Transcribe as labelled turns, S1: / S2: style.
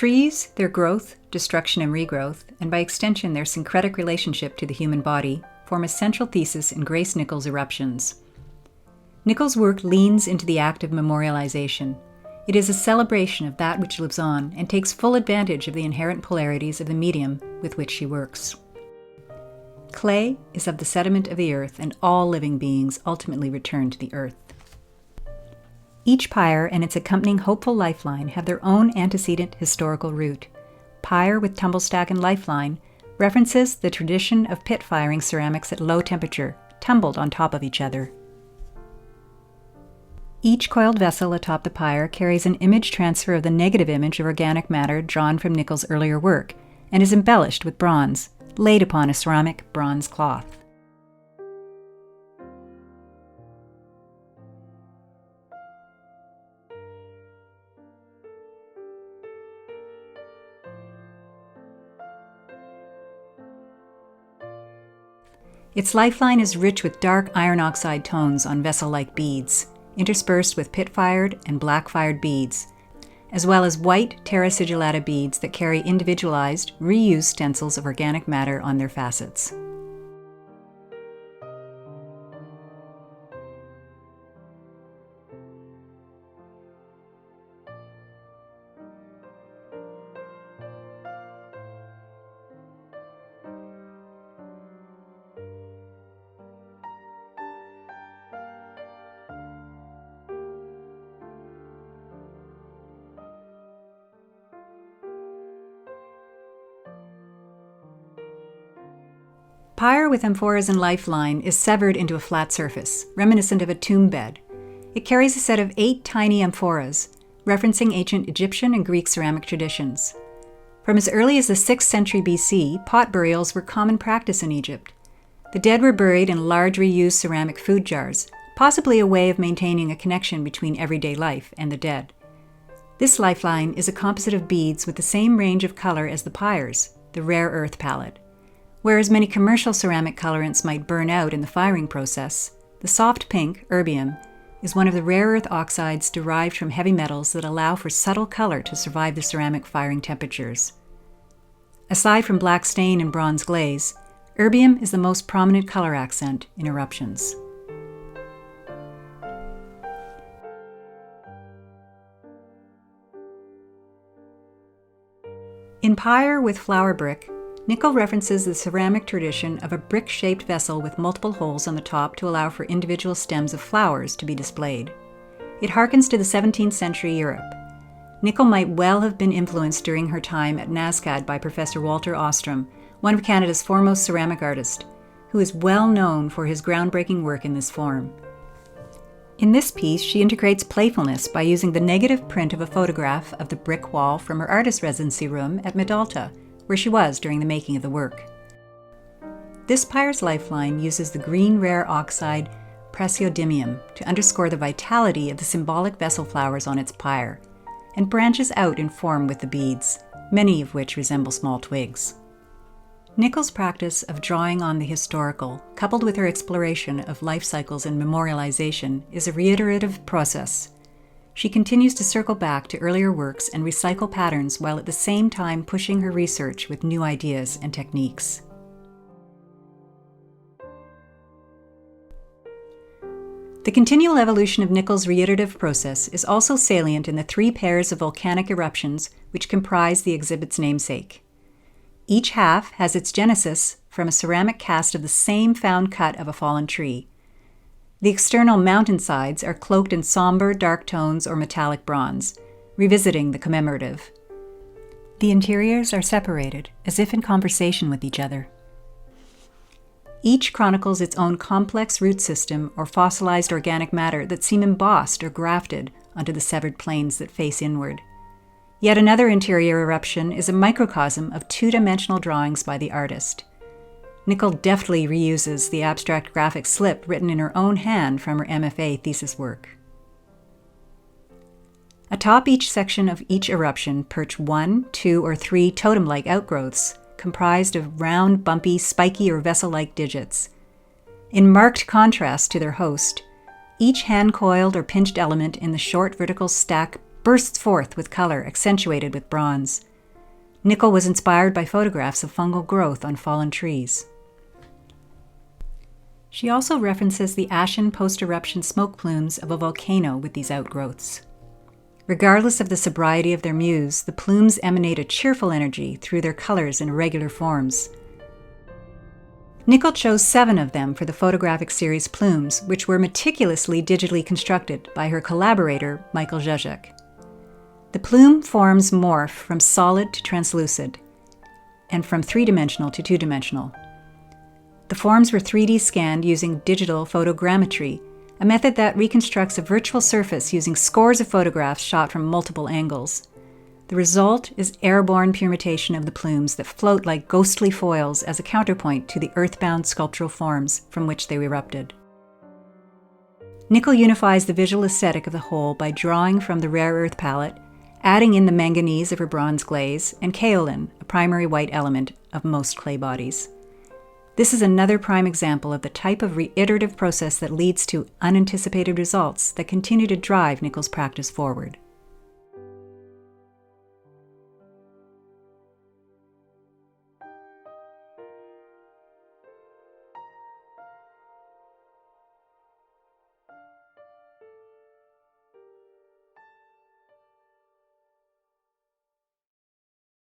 S1: Trees, their growth, destruction, and regrowth, and by extension their syncretic relationship to the human body, form a central thesis in Grace Nichol's Eruptions. Nichol's work leans into the act of memorialization. It is a celebration of that which lives on and takes full advantage of the inherent polarities of the medium with which she works. Clay is of the sediment of the earth, and all living beings ultimately return to the earth. Each pyre and its accompanying hopeful lifeline have their own antecedent historical root. Pyre with tumblestack and lifeline references the tradition of pit firing ceramics at low temperature, tumbled on top of each other. Each coiled vessel atop the pyre carries an image transfer of the negative image of organic matter drawn from Nichol's earlier work, and is embellished with bronze, laid upon a ceramic bronze cloth. Its lifeline is rich with dark iron oxide tones on vessel-like beads, interspersed with pit-fired and black-fired beads, as well as white terra sigillata beads that carry individualized, reused stencils of organic matter on their facets. Pyre with amphoras and lifeline is severed into a flat surface, reminiscent of a tomb bed. It carries a set of 8 tiny amphoras, referencing ancient Egyptian and Greek ceramic traditions. From as early as the 6th century BC, pot burials were common practice in Egypt. The dead were buried in large reused ceramic food jars, possibly a way of maintaining a connection between everyday life and the dead. This lifeline is a composite of beads with the same range of color as the pyres, the rare earth palette. Whereas many commercial ceramic colorants might burn out in the firing process, the soft pink, erbium, is one of the rare earth oxides derived from heavy metals that allow for subtle color to survive the ceramic firing temperatures. Aside from black stain and bronze glaze, erbium is the most prominent color accent in Eruptions. In Pyre with flower brick, Nichol references the ceramic tradition of a brick-shaped vessel with multiple holes on the top to allow for individual stems of flowers to be displayed. It harkens to the 17th century Europe. Nichol might well have been influenced during her time at NASCAD by Professor Walter Ostrom, one of Canada's foremost ceramic artists, who is well known for his groundbreaking work in this form. In this piece, she integrates playfulness by using the negative print of a photograph of the brick wall from her artist residency room at Medalta, where she was during the making of the work. This pyre's lifeline uses the green rare oxide praseodymium to underscore the vitality of the symbolic vessel flowers on its pyre, and branches out in form with the beads, many of which resemble small twigs. Nichol's practice of drawing on the historical, coupled with her exploration of life cycles and memorialization, is a reiterative process. She continues to circle back to earlier works and recycle patterns while at the same time pushing her research with new ideas and techniques. The continual evolution of Nichol's reiterative process is also salient in the 3 pairs of volcanic eruptions which comprise the exhibit's namesake. Each half has its genesis from a ceramic cast of the same found cut of a fallen tree. The external mountainsides are cloaked in somber, dark tones or metallic bronze, revisiting the commemorative. The interiors are separated, as if in conversation with each other. Each chronicles its own complex root system or fossilized organic matter that seem embossed or grafted onto the severed planes that face inward. Yet another interior eruption is a microcosm of 2-dimensional drawings by the artist. Nichol deftly reuses the abstract graphic slip written in her own hand from her MFA thesis work. Atop each section of each eruption perch 1, 2, or 3 totem-like outgrowths, comprised of round, bumpy, spiky, or vessel-like digits. In marked contrast to their host, each hand-coiled or pinched element in the short vertical stack bursts forth with color accentuated with bronze. Nickel was inspired by photographs of fungal growth on fallen trees. She also references the ashen post-eruption smoke plumes of a volcano with these outgrowths. Regardless of the sobriety of their muse, the plumes emanate a cheerful energy through their colors and irregular forms. Nickel chose 7 of them for the photographic series Plumes, which were meticulously digitally constructed by her collaborator, Michael Zizek. The plume forms morph from solid to translucid, and from 3-dimensional to 2-dimensional. The forms were 3D scanned using digital photogrammetry, a method that reconstructs a virtual surface using scores of photographs shot from multiple angles. The result is airborne permutation of the plumes that float like ghostly foils as a counterpoint to the earthbound sculptural forms from which they erupted. Nickel unifies the visual aesthetic of the whole by drawing from the rare earth palette, adding in the manganese of her bronze glaze, and kaolin, a primary white element of most clay bodies. This is another prime example of the type of reiterative process that leads to unanticipated results that continue to drive Nickel's practice forward.